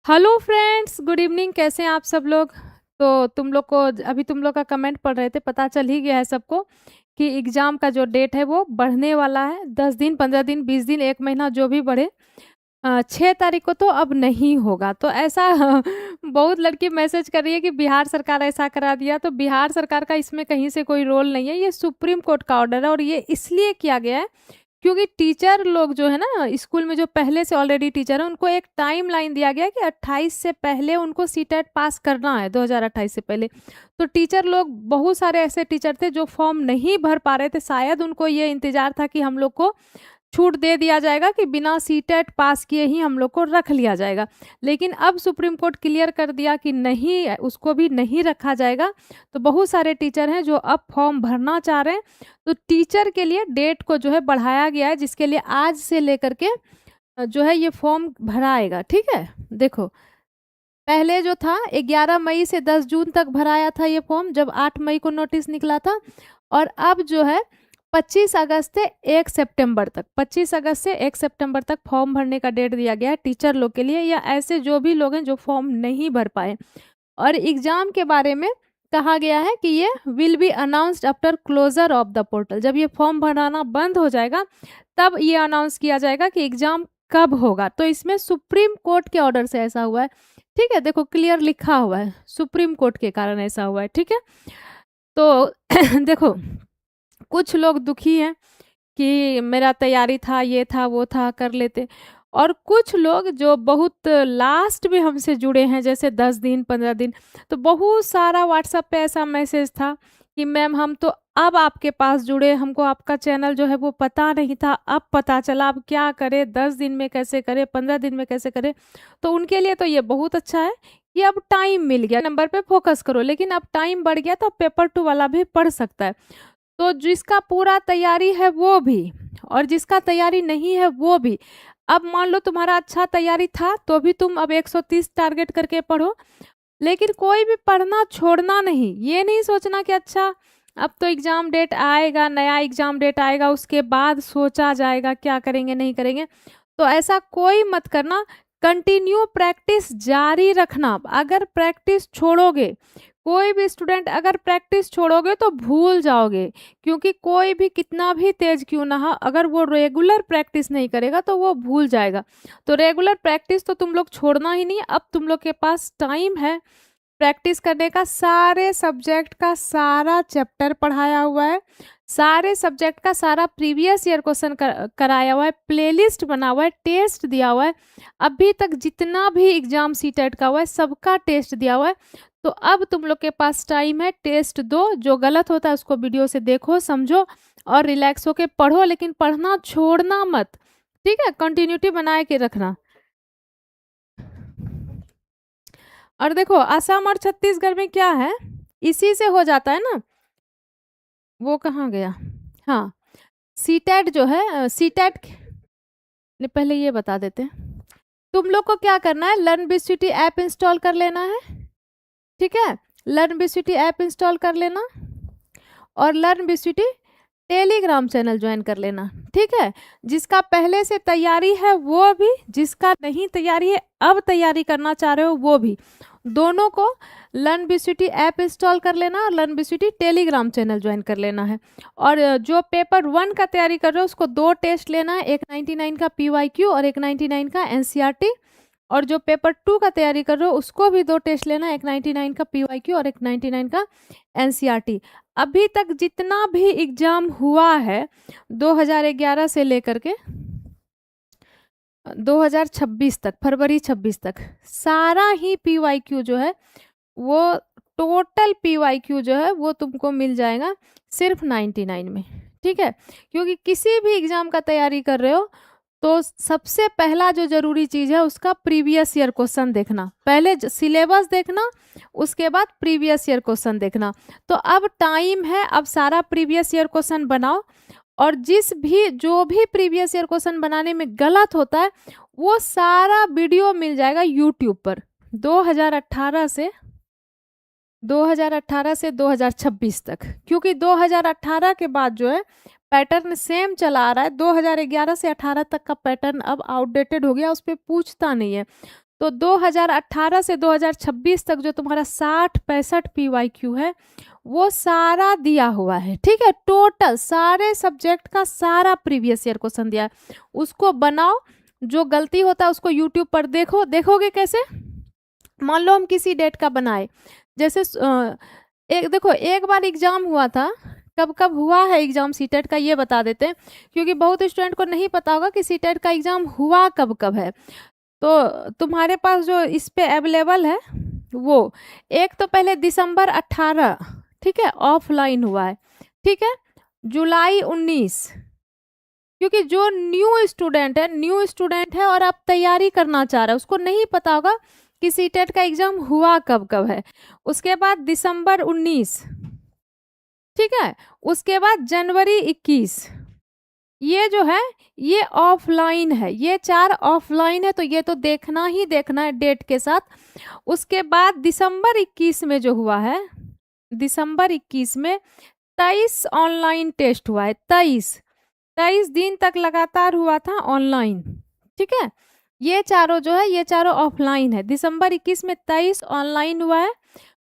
Hello friends, good evening. कैसे हैं आप सब लोग? तो तुम लोग को अभी तुम लोग का कमेंट पढ़ रहे थे, पता चल ही गया है सबको कि एग्ज़ाम का जो डेट है वो बढ़ने वाला है। 10 दिन, 15 दिन, 20 दिन, 1 महीना जो भी बढ़े। 6 तारीख को तो अब नहीं होगा। तो ऐसा बहुत लड़की मैसेज कर रही है कि बिहार सरकार ऐसा करा दिया। तो बिहार सरकार का इसमें कहीं से कोई रोल नहीं है, ये सुप्रीम कोर्ट का ऑर्डर है। और ये इसलिए किया गया है क्योंकि टीचर लोग जो है ना स्कूल में, जो पहले से ऑलरेडी टीचर है, उनको एक टाइम लाइन दिया गया है कि 28 से पहले उनको सीटेट पास करना है, 2028 से पहले। तो टीचर लोग, बहुत सारे ऐसे टीचर थे जो फॉर्म नहीं भर पा रहे थे। शायद उनको ये इंतजार था कि हम लोग को छूट दे दिया जाएगा कि बिना सीटेट पास किए ही हम लोग को रख लिया जाएगा। लेकिन अब सुप्रीम कोर्ट क्लियर कर दिया कि नहीं, उसको भी नहीं रखा जाएगा। तो बहुत सारे टीचर हैं जो अब फॉर्म भरना चाह रहे हैं। तो टीचर के लिए डेट को जो है बढ़ाया गया है, जिसके लिए आज से लेकर के जो है ये फॉर्म भराएगा। ठीक है, देखो, पहले जो था 11 मई से 10 जून तक भराया था ये फॉर्म, जब 8 मई को नोटिस निकला था। और अब जो है 25 अगस्त से 1 सितंबर तक, 25 अगस्त से 1 सितंबर तक फॉर्म भरने का डेट दिया गया है टीचर लोग के लिए, या ऐसे जो भी लोग हैं जो फॉर्म नहीं भर पाए। और एग्जाम के बारे में कहा गया है कि ये will be announced after closure of the portal. जब ये फॉर्म भराना बंद हो जाएगा तब ये अनाउंस किया जाएगा कि एग्जाम कब होगा। तो इसमें सुप्रीम कोर्ट के ऑर्डर से ऐसा हुआ है। ठीक है, देखो क्लियर लिखा हुआ है, सुप्रीम कोर्ट के कारण ऐसा हुआ है। ठीक है, तो देखो, कुछ लोग दुखी हैं कि मेरा तैयारी था, ये था, वो था, कर लेते। और कुछ लोग जो बहुत लास्ट में हमसे जुड़े हैं, जैसे 10 दिन, 15 दिन, तो बहुत सारा व्हाट्सएप पे ऐसा मैसेज था कि मैम हम तो अब आपके पास जुड़े, हमको आपका चैनल जो है वो पता नहीं था, अब पता चला, अब क्या करें, 10 दिन में कैसे करें, 15 दिन में कैसे करें। तो उनके लिए तो ये बहुत अच्छा है कि अब टाइम मिल गया, नंबर पे फोकस करो। लेकिन अब टाइम बढ़ गया तो पेपर 2 वाला भी पढ़ सकता है। तो जिसका पूरा तैयारी है वो भी, और जिसका तैयारी नहीं है वो भी। अब मान लो तुम्हारा अच्छा तैयारी था तो भी तुम अब 130 टारगेट करके पढ़ो। लेकिन कोई भी पढ़ना छोड़ना नहीं, ये नहीं सोचना कि अच्छा अब तो एग्जाम डेट आएगा, नया एग्जाम डेट आएगा, उसके बाद सोचा जाएगा क्या करेंगे नहीं करेंगे। तो ऐसा कोई मत करना, कंटिन्यू प्रैक्टिस जारी रखना। अगर प्रैक्टिस छोड़ोगे, कोई भी स्टूडेंट अगर प्रैक्टिस छोड़ोगे तो भूल जाओगे। क्योंकि कोई भी कितना भी तेज क्यों ना हो, अगर वो रेगुलर प्रैक्टिस नहीं करेगा तो वो भूल जाएगा। तो रेगुलर प्रैक्टिस तो तुम लोग छोड़ना ही नहीं। अब तुम लोग के पास टाइम है प्रैक्टिस करने का। सारे सब्जेक्ट का सारा चैप्टर पढ़ाया हुआ है, सारे सब्जेक्ट का सारा प्रीवियस ईयर क्वेश्चन कराया हुआ है, प्लेलिस्ट बना हुआ है, टेस्ट दिया हुआ है। अभी तक जितना भी एग्जाम सीटेट का हुआ है सबका टेस्ट दिया हुआ है। तो अब तुम लोग के पास टाइम है, टेस्ट दो। जो गलत होता है उसको वीडियो से देखो, समझो और रिलैक्स होके पढ़ो। लेकिन पढ़ना छोड़ना मत। ठीक है, कंटिन्यूटी बनाए के रखना। और देखो, असम और छत्तीसगढ़ में क्या है, इसी से हो जाता है ना। वो कहाँ गया? हाँ, सीटेट जो है, सीटेट ने पहले ये बता देते हैं। तुम लोग को क्या करना है, लर्न बीसीटी ऐप इंस्टॉल कर लेना है। ठीक है, लर्न बीसीटी ऐप इंस्टॉल कर लेना और learn BCT Telegram channel join कर लेना। ठीक है, जिसका पहले से तैयारी है वो भी, जिसका नहीं तैयारी है अब तैयारी करना चाह रहे हो वो भी, दोनों को लर्न बीसीटी ऐप इंस्टॉल कर लेना और learn BCT Telegram channel join कर लेना है। और जो पेपर 1 का तैयारी कर रहे हो उसको 2 टेस्ट लेना है, एक 99 का पीवाईक्यू और एक 99 का एनसीईआरटी। और जो पेपर 2 का तैयारी कर रहे हो उसको भी 2 टेस्ट लेना, एक 99 का पीवाईक्यू और एक 99 का एनसीईआरटी। अभी तक जितना भी एग्जाम हुआ है 2011 से लेकर के 2026 तक, फरवरी 26 तक, सारा ही पीवाईक्यू जो है वो, टोटल पीवाईक्यू जो है वो तुमको मिल जाएगा सिर्फ 99 में। ठीक है, क्योंकि किसी भी एग्जाम का तैयारी कर रहे हो तो सबसे पहला जो जरूरी चीज है उसका प्रीवियस ईयर क्वेश्चन देखना। पहले सिलेबस देखना, उसके बाद प्रीवियस ईयर क्वेश्चन देखना। तो अब टाइम है, अब सारा प्रीवियस ईयर क्वेश्चन बनाओ। और जो भी प्रीवियस ईयर क्वेश्चन बनाने में गलत होता है वो सारा वीडियो मिल जाएगा यूट्यूब पर। 2018 से 2026 तक, क्योंकि 2018 के बाद जो है पैटर्न सेम चला आ रहा है। 2011 से 18 तक का पैटर्न अब आउटडेटेड हो गया, उस पर पूछता नहीं है। तो 2018 से 2026 तक जो तुम्हारा 60-65 PYQ है वो सारा दिया हुआ है, ठीक है। टोटल सारे सब्जेक्ट का सारा प्रीवियस ईयर क्वेश्चन दिया है, उसको बनाओ। जो गलती होता है उसको यूट्यूब पर देखो। देखोगे कैसे? मान लो हम किसी डेट का बनाए, जैसे एक देखो, एक बार एग्जाम हुआ था, कब कब हुआ है एग्जाम सीटेट का ये बता देते हैं, क्योंकि बहुत स्टूडेंट को नहीं पता होगा कि सीटेट का एग्जाम हुआ कब कब है। तो तुम्हारे पास जो इस पे अवेलेबल है वो, एक तो पहले दिसंबर 18, ठीक है, ऑफलाइन हुआ है, ठीक है। जुलाई 19, क्योंकि जो न्यू स्टूडेंट है और अब तैयारी करना चाह रहा है, उसको नहीं पता होगा कि सीटेट का एग्जाम हुआ कब कब है। उसके बाद दिसंबर 19, ठीक है। उसके बाद जनवरी 21, ये जो है ये ऑफलाइन है, ये 4 ऑफलाइन है, तो ये तो देखना ही देखना है डेट के साथ। उसके बाद दिसंबर 21 में जो हुआ है, दिसंबर 21 में 23 ऑनलाइन टेस्ट हुआ है। 23 दिन तक लगातार हुआ था ऑनलाइन, ठीक है। ये चारों जो है ये चारों ऑफलाइन है। दिसंबर 21 में 23 ऑनलाइन हुआ है।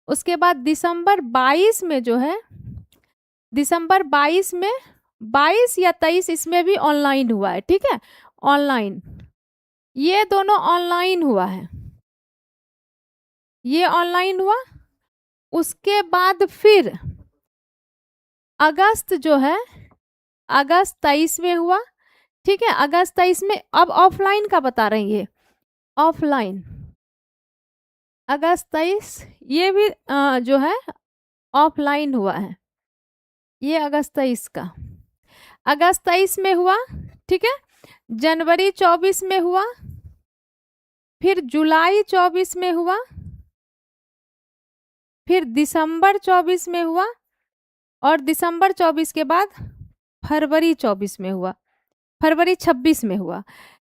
उसके बाद दिसंबर 22 में जो है, दिसंबर 22 में 22 या 23 इसमें भी ऑनलाइन हुआ है, ठीक है, ऑनलाइन। ये दोनों ऑनलाइन हुआ है, ये ऑनलाइन हुआ। उसके बाद फिर अगस्त जो है, अगस्त 23 में हुआ, ठीक है। अगस्त 23 में, अब ऑफलाइन का बता रहे हैं ये, ऑफलाइन अगस्त 23, ये भी जो है ऑफलाइन हुआ है, ये अगस्त 23 का, अगस्त 23 में हुआ, ठीक है। जनवरी 24 में हुआ, फिर जुलाई 24 में हुआ, फिर दिसंबर 24 में हुआ, और दिसंबर 24 के बाद फरवरी 24 में हुआ, फरवरी 26 में हुआ।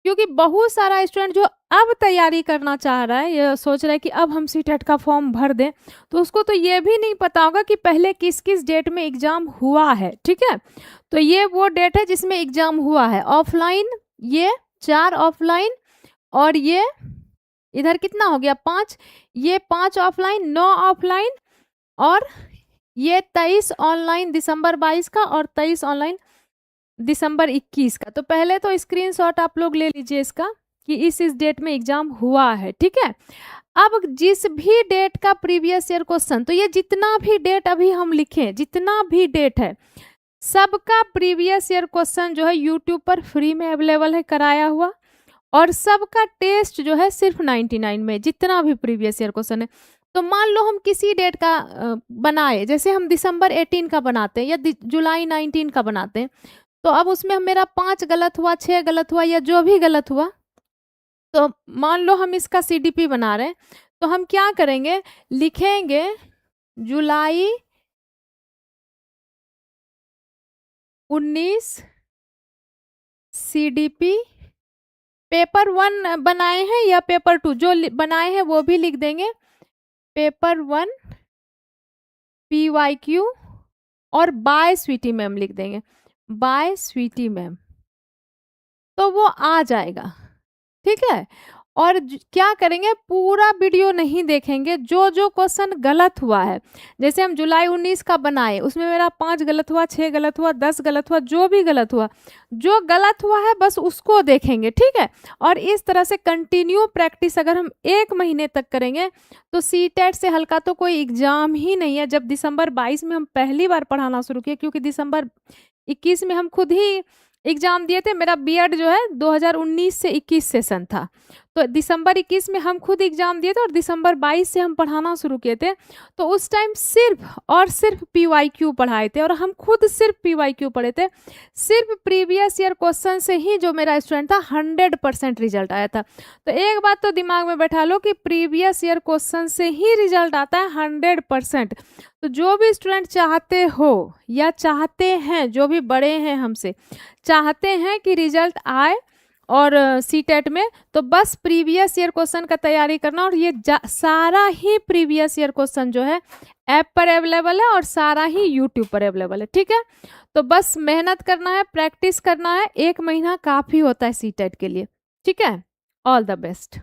क्योंकि बहुत सारा स्टूडेंट जो अब तैयारी करना चाह रहा है, ये सोच रहा है कि अब हम सीटेट का फॉर्म भर दें, तो उसको तो ये भी नहीं पता होगा कि पहले किस किस डेट में एग्जाम हुआ है, ठीक है। तो ये वो डेट है जिसमें एग्जाम हुआ है ऑफलाइन, ये 4 ऑफलाइन, और ये इधर कितना हो गया 5, ये 5 ऑफलाइन, 9 ऑफलाइन, और ये 23 ऑनलाइन दिसंबर 22 का, और 23 ऑनलाइन दिसंबर 21 का। तो पहले तो स्क्रीनशॉट आप लोग ले लीजिए इसका कि इस डेट में एग्जाम हुआ है, ठीक है। अब जिस भी डेट का प्रीवियस ईयर क्वेश्चन, तो ये जितना भी डेट अभी हम लिखे, जितना भी डेट है, सबका प्रीवियस ईयर क्वेश्चन जो है यूट्यूब पर फ्री में अवेलेबल है, कराया हुआ, और सबका टेस्ट जो है सिर्फ 99 में, जितना भी प्रीवियस ईयर क्वेश्चन है। तो मान लो हम किसी डेट का बनाए, जैसे हम दिसंबर 18 का बनाते हैं या जुलाई 19 का बनाते हैं, तो अब उसमें मेरा 5 गलत हुआ, 6 गलत हुआ, या जो भी गलत हुआ, तो मान लो हम इसका CDP बना रहे हैं, तो हम क्या करेंगे, लिखेंगे जुलाई 19 CDP, पेपर 1 बनाए हैं या पेपर 2, जो बनाए हैं वो भी लिख देंगे, पेपर 1 PYQ, और बाय स्वीटी मैम लिख देंगे, बाय स्वीटी मैम, तो वो आ जाएगा, ठीक है। और क्या करेंगे, पूरा वीडियो नहीं देखेंगे, जो जो क्वेश्चन गलत हुआ है, जैसे हम जुलाई 19 का बनाए, उसमें मेरा 5 गलत हुआ, 6 गलत हुआ, 10 गलत हुआ, जो भी गलत हुआ, जो गलत हुआ है बस उसको देखेंगे, ठीक है। और इस तरह से कंटिन्यू प्रैक्टिस अगर हम 1 महीने तक करेंगे, तो सीटेट से हल्का तो कोई एग्जाम ही नहीं है। जब दिसंबर 22 में हम पहली बार पढ़ाना शुरू किए, क्योंकि दिसंबर 21 में हम खुद ही एग्जाम दिए थे, मेरा बीएड जो है 2019 से 21 सेशन था, तो दिसंबर 21 में हम खुद एग्जाम दिए थे, और दिसंबर 22 से हम पढ़ाना शुरू किए थे। तो उस टाइम सिर्फ और सिर्फ PYQ पढ़ाए थे, और हम खुद सिर्फ PYQ पढ़े थे। सिर्फ प्रीवियस ईयर क्वेश्चन से ही जो मेरा स्टूडेंट था 100% रिजल्ट आया था। तो एक बात तो दिमाग में बैठा लो कि प्रीवियस ईयर क्वेश्चन से ही रिजल्ट आता है 100%। तो जो भी स्टूडेंट चाहते हो या चाहते हैं, जो भी बड़े हैं हमसे, चाहते हैं कि रिजल्ट आए और सीटेट में, तो बस प्रीवियस ईयर क्वेश्चन का तैयारी करना, और ये सारा ही प्रीवियस ईयर क्वेश्चन जो है ऐप पर अवेलेबल है, और सारा ही यूट्यूब पर अवेलेबल है, ठीक है। तो बस मेहनत करना है, प्रैक्टिस करना है, 1 महीना काफ़ी होता है सीटेट के लिए, ठीक है। All the best.